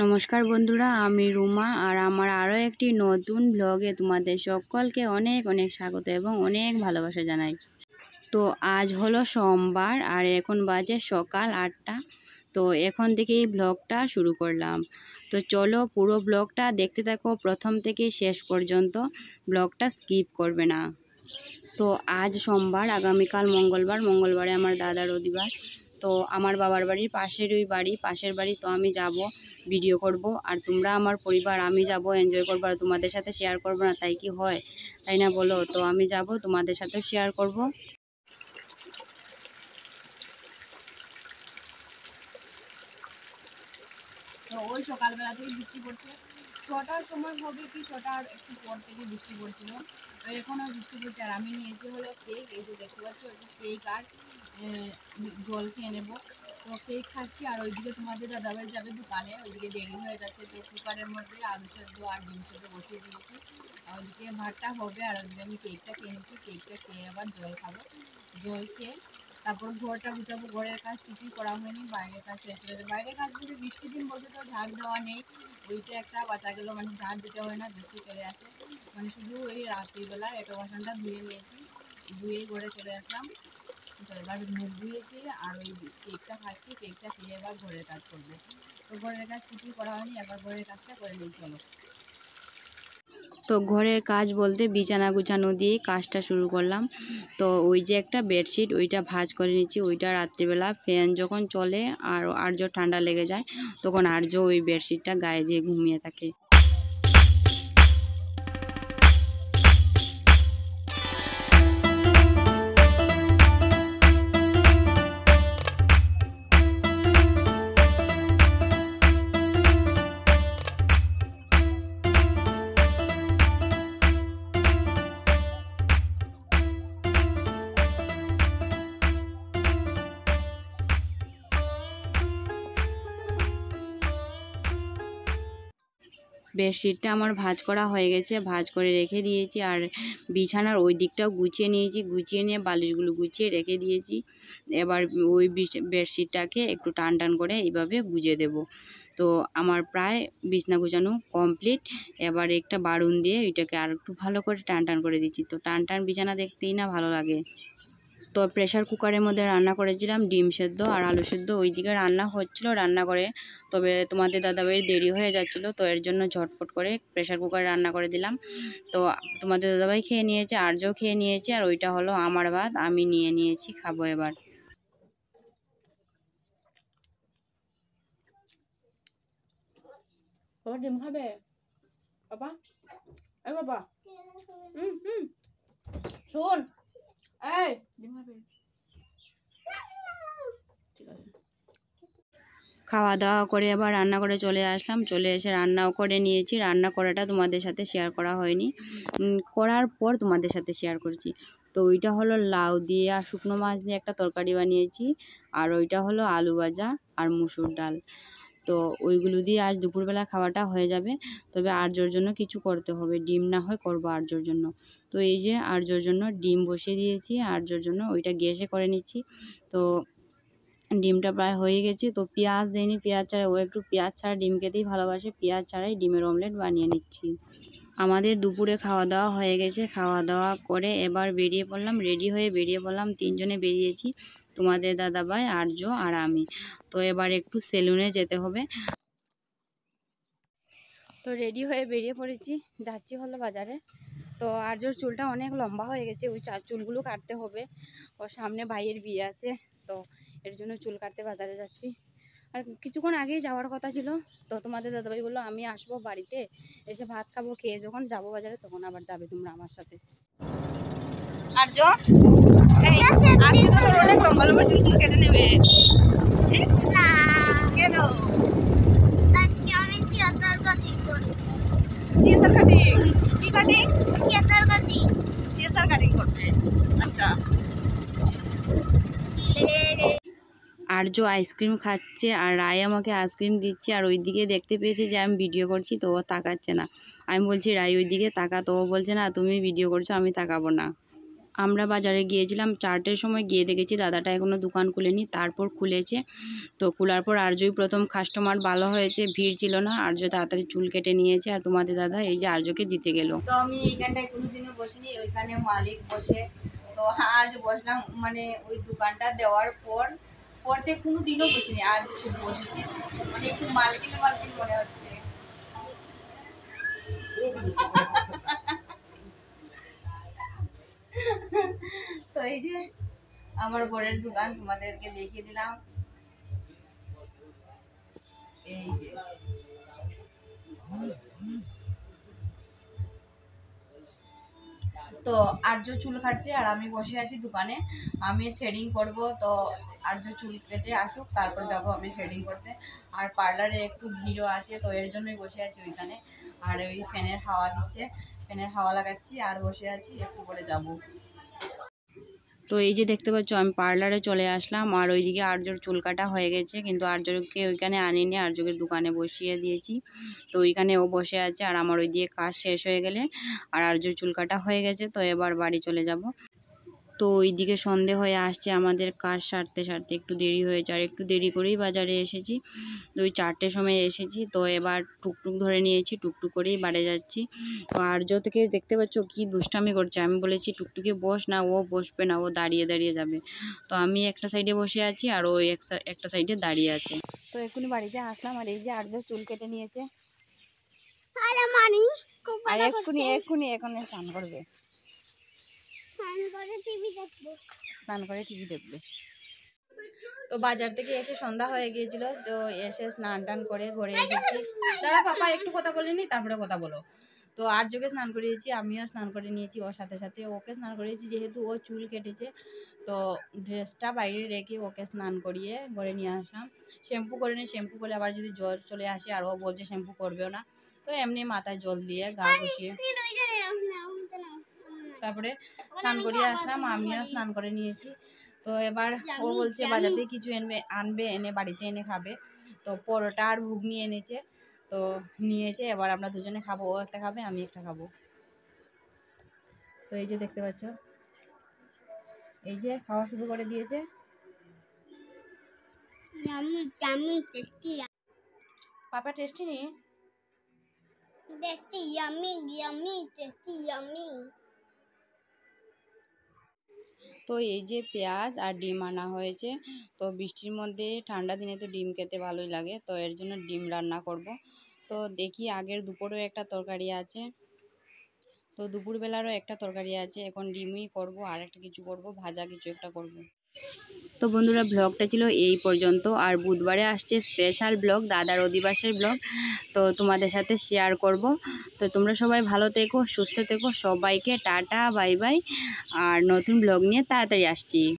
নমস্কার বন্ধুরা, আমি রুমা আর আমার আরও একটি নতুন ব্লগে তোমাদের সকলকে অনেক অনেক স্বাগত এবং অনেক ভালোবাসা জানাই। তো আজ হলো সোমবার আর এখন বাজে সকাল 8টা। তো এখন থেকেই ব্লগটা শুরু করলাম। তো চলো পুরো ব্লগটা দেখতে থাকো প্রথম থেকে শেষ পর্যন্ত, ব্লগটা স্কিপ করবে না। তো আজ সোমবার, আগামীকাল মঙ্গলবারে আমার দাদার অধিবাস। তো আমার বাবার বাড়ির পাশের বাড়ি। তো আমি যাব, ভিডিও করব, আর তোমরা আমার পরিবার, আমি যাব, এনজয় করবো, আর তোমাদের সাথে শেয়ার করবো না তাই কি হয়? তাই না বলো? তো আমি যাব, তোমাদের সাথে শেয়ার করব। তো ওই সকালবেলা থেকে বৃষ্টি পড়ছে, 6টার সময় হবে কি 6টার একটু পর থেকে বৃষ্টি পড়ছিল। তো এখনও বৃষ্টি পড়ছে। আর আমি নিয়েছি হলো কেক, এই যে দেখতে পাচ্ছ কেক আর জল খেয়ে নেবো। তো কেক খাচ্ছি আর ওইদিকে তোমাদের দাদাভাই যাবে দোকানে, ওইদিকে দেরি হয়ে যাচ্ছে। তো কুকারের মধ্যে আলু সেদ্ধ আর ডিম সেদ্ধ বসিয়ে দিয়েছি, আর ওইদিকে ভাতটা হবে আর ওইদিকে আমি কেকটা খেয়ে নিচ্ছি। কেকটা খেয়ে আবার জল খাবো, জল খেয়ে তারপর ঘরটা গুছাবো। ঘরের কাজ কিছুই করা হয়নি, বাইরের কাজ শেষ হয়ে গেছে। বাইরের কাজ বলতে বৃষ্টির দিন বলতে তো ঝাড় দেওয়া নেই, ওইটা একটা বাঁচা গেলো, মানে ঝাড় দিতে হয় না, বৃষ্টি চলে আসে। মানে শুধু ওই রাত্রিবেলা একটা বাসনটা ধুয়ে নিয়েছি, ধুয়ে ঘরে চলে আসলাম। তো এবার মুখ ধুয়েছি আর ওই কেকটা খাচ্ছি, কেকটা খেয়ে এবার ঘরের কাজ করবো। তো ঘরের কাজ কিছুই করা হয়নি, এবার ঘরের কাজটা করে নিই চলো। তো ঘরের কাজ বলতে বিছানা গুছানো দিয়ে কাজটা শুরু করলাম। তো ওই যে একটা বেডশিট, ওইটা ভাঁজ করে নিচ্ছি। ওইটা রাত্রিবেলা ফ্যান যখন চলে আর আর্য ঠান্ডা লেগে যায়, তখন আর্য ওই বেডশিটটা গায়ে দিয়ে ঘুমিয়ে থাকে। বেডশিটটা আমার ভাঁজ করা হয়ে গেছে, ভাঁজ করে রেখে দিয়েছি। আর বিছানার ওই দিকটাও গুছিয়ে নিয়েছি, গুছিয়ে নিয়ে বালিশগুলো গুছিয়ে রেখে দিয়েছি। এবার ওই বেডশিটটাকে একটু টান টান করে এইভাবে গুছিয়ে দেব। তো আমার প্রায় বিছনা গুছানো কমপ্লিট। এবার একটা বারুন দিয়ে এটাকে আর একটু ভালো করে টান টান করে দিচ্ছি। তো টান টান বিছানা দেখতেই না ভালো লাগে। তো প্রেশার কুকারের মধ্যে রান্না করেছিলাম ডিম সেদ্ধ আর আলু সেদ্ধ, ওইদিকে রান্না হচ্ছিল রান্না করে। তবে তোমাদের দাদাভাইয়ের দেরি হয়ে যাচ্ছিলো, তো এর জন্য ঝটফট করে প্রেশার কুকারে রান্না করে দিলাম। তো তোমাদের দাদাভাই খেয়ে নিয়েছে, আর্যও খেয়ে নিয়েছে, আর ওইটা হলো আমার ভাত, আমি নিয়ে নিয়েছি, খাবো এবার। ডিম খাবে বাবা? বাবা শোন, এই ডিম খাবে? ঠিক আছে। খাওয়া দাওয়া করে আবার রান্না করে চলে আসলাম, চলে এসে রান্নাও করে নিয়েছি। রান্না করাটা তোমাদের সাথে শেয়ার করা হয়নি, করার পর তোমাদের সাথে শেয়ার করছি। তো ওইটা হলো লাউ দিয়ে আর শুকনো মাছ দিয়ে একটা তরকারি বানিয়েছি, আর ওইটা হলো আলু ভাজা আর মুসুর ডাল। তো ওইগুলো দিয়ে আজ দুপুরবেলা খাওয়াটা হয়ে যাবে। তবে আর্যর জন্য কিছু করতে হবে, ডিম না হয় করবো আর্যর জন্য। তো এই যে আর্যর জন্য ডিম বসিয়ে দিয়েছি, আর্যর জন্য ওইটা গ্যাসে করে নিচ্ছি। তো ডিমটা প্রায় হয়ে গেছে। তো পেঁয়াজ দেয়নি, পেঁয়াজ ছাড়া, ও একটু পেঁয়াজ ছাড়া ডিম খেতেই ভালোবাসে, পেঁয়াজ ছাড়াই ডিমের অমলেট বানিয়ে নিচ্ছি। আমাদের দুপুরে খাওয়া দাওয়া হয়ে গেছে, খাওয়া দাওয়া করে এবার বেরিয়ে পড়লাম, রেডি হয়ে বেরিয়ে পড়লাম। 3জনে বেরিয়েছি, তোমাদের দাদাভাই, আর্য আর আমি। তো এবার একটু সেলুনে যেতে হবে। তো রেডি হয়ে বেরিয়ে পড়েছি, যাচ্ছি হলো বাজারে। তো আর্যর চুলটা অনেক লম্বা হয়ে গেছে, ওই চুলগুলো কাটতে হবে। ওর সামনে ভাইয়ের বিয়ে আছে, তো এর জন্য চুল কাটতে বাজারে যাচ্ছি। আর কিছুক্ষণ আগেই যাওয়ার কথা ছিল, তো তোমাদের দাদাভাই বললো আমি আসবো বাড়িতে, এসে ভাত খাবো, খেয়ে যখন যাবো বাজারে তখন আবার যাবে তোমরা আমার সাথে। আর্য, আজকে তো তোর অনেক লম্বা লম্বা চুলগুলো কেটে নেবে। কেন? TSR cutting? কি কাটিং? টিএসআর কাটিং করবে। আচ্ছা। আর্য আইসক্রিম খাচ্ছে আর রায় আমাকে আইসক্রিম দিচ্ছে, আর ওইদিকে দেখতে পেয়েছে যে আমি ভিডিও করছি, তো ও তাকাচ্ছে না। আমি বলছি রায় ওইদিকে তাকা, তো ও বলছে না তুমি ভিডিও করছো, আমি তাকাবো না। আমরা বাজারে গিয়েছিলাম 4টের সময়, গিয়ে দেখেছি দাদাটা এখনও দোকান খুলেনি, তারপর খুলেছে। তো খোলার পর আর্যই প্রথম কাস্টমার, ভালো হয়েছে, ভিড় ছিল না। আর্য তাড়াতাড়ি চুল কেটে নিয়েছে আর তোমাদের দাদা এই যে আর্যকে দিতে গেল। তো আমি এইখানটায় কোনোদিনও বসিনি, ওইখানে মালিক বসে, তো আজ বসলাম। মানে ওই দোকানটা দেওয়ার পর থেকে কোনোদিনও বসিনি, আজ শুধু বসেছি। মানে একটু মালকিন মালকিন মনে হচ্ছে। তো এই যে আমার বরের দোকান তোমাদেরকে দেখিয়ে দিলাম। এই যে তো আর্য চুল কাটছে আর আমি বসে আছি দোকানে, আমি থ্রেডিং করব। তো আর্য চুল কেটে আসুক, তারপর যাব আমি থ্রেডিং করতে। আর পার্লারে একটু ভিড়ও আছে, তো এর জন্যই বসে আছি ওইখানে। আর ওই ফ্যানের হাওয়া দিচ্ছে, ফ্যানের হাওয়া লাগাচ্ছি আর বসে আছি, একটু করে যাব। তো এই যে দেখতে পাচ্ছ আমি পার্লারে চলে আসলাম, আর ওইদিকে আর্যর চুল কাটা হয়ে গেছে, কিন্তু আর্যকে ওইখানে আনিনি, আর্যকে দোকানে বসিয়ে দিয়েছি। তো ওইখানে ও বসে আছে, আর আমার ওই দিয়ে কাজ শেষ হয়ে গেলে আর আর্যর চুল কাটা হয়ে গেছে, তো এবার বাড়ি চলে যাব। তো ওইদিকে সন্ধে হয়ে আসছে, আমাদের কাজ সারতে সারতে একটু দেরি হয়েছে, আর একটু দেরি করেই বাজারে এসেছি। তো ওই 4টের সময় এসেছি, তো এবার টুকটুক ধরে নিয়েছি, টুকটুক করেই বাড়ি যাচ্ছি। তো আর্য থেকে দেখতে পাচ্ছ কি দুষ্টামি করছে, আমি বলেছি টুকটুকে বস না, ও বসবে না, ও দাঁড়িয়ে দাঁড়িয়ে যাবে। তো আমি একটা সাইডে বসে আছি আর ও একটা সাইডে দাঁড়িয়ে আছে। তো এক্ষুনি বাড়িতে আসলাম, আর এই যে আর্য চুল কেটে নিয়েছে, আর এক্ষুনি এখন স্নান করবে, স্নান করে টিভি দেখবে। তো বাজার থেকে এসে সন্ধ্যা হয়ে গিয়েছিল, তো এসে স্নান টান করে ঘরে এসেছি। দাঁড়া পাপা, একটু কথা বলিনি, তারপরে কথা বলো। তো আর্যকে স্নান করিয়েছি, আমিও স্নান করে নিয়েছি, ওর সাথে সাথে ওকে স্নান করিয়েছি, যেহেতু ও চুল কেটেছে। তো ড্রেসটা বাইরে রেখে ওকে স্নান করিয়ে ঘরে নিয়ে আসলাম। শ্যাম্পু করে নিই, শ্যাম্পু করলে আবার যদি জ্বর চলে আসে, আর ও বলছে শ্যাম্পু করবেও না, তো এমনি মাথায় জল দিয়ে গা বসিয়ে তারপরে স্নান করিয়ে আসলাম, আমিও স্নান করে নিয়েছি। তো এবার ও বলছে বাজার থেকে কিছু আনবে, এনে বাড়িতে এনে খাবে। তো পরোটা আর ঘুগনি এনেছে, তো নিয়েছে, এবার আমরা দুজনে খাবো, ও একটা খাবে, আমি একটা খাবো। তো এই যে দেখতে পাচ্ছ, এই যে খাওয়া শুরু করে দিয়েছে। পাপা টেস্টি নি, দেখতে ইয়ামি ইয়ামি, টেস্টি ইয়ামি। তো এই যে পেঁয়াজ আর ডিম আনা হয়েছে। তো বৃষ্টির মধ্যে ঠান্ডা দিনে তো ডিম খেতে ভালোই লাগে, তো এর জন্য ডিম রান্না করব। তো দেখি আগের দুপুরেও একটা তরকারি আছে, তো দুপুরবেলারও একটা তরকারি আছে, এখন ডিমই করব, আর একটা কিছু করব, ভাজা কিছু একটা করব। তো বন্ধুরা, ব্লগটা ছিল এই পর্যন্ত, আর বুধবারে আসছে স্পেশাল ব্লগ, দাদার অধিবাসের ব্লগ, তো তোমাদের সাথে শেয়ার করব। তো তোমরা সবাই ভালো থেকো, সুস্থ থেকো, সবাইকে টাটা বাই বাই, আর নতুন ব্লগ নিয়ে তাড়াতাড়ি আসছি।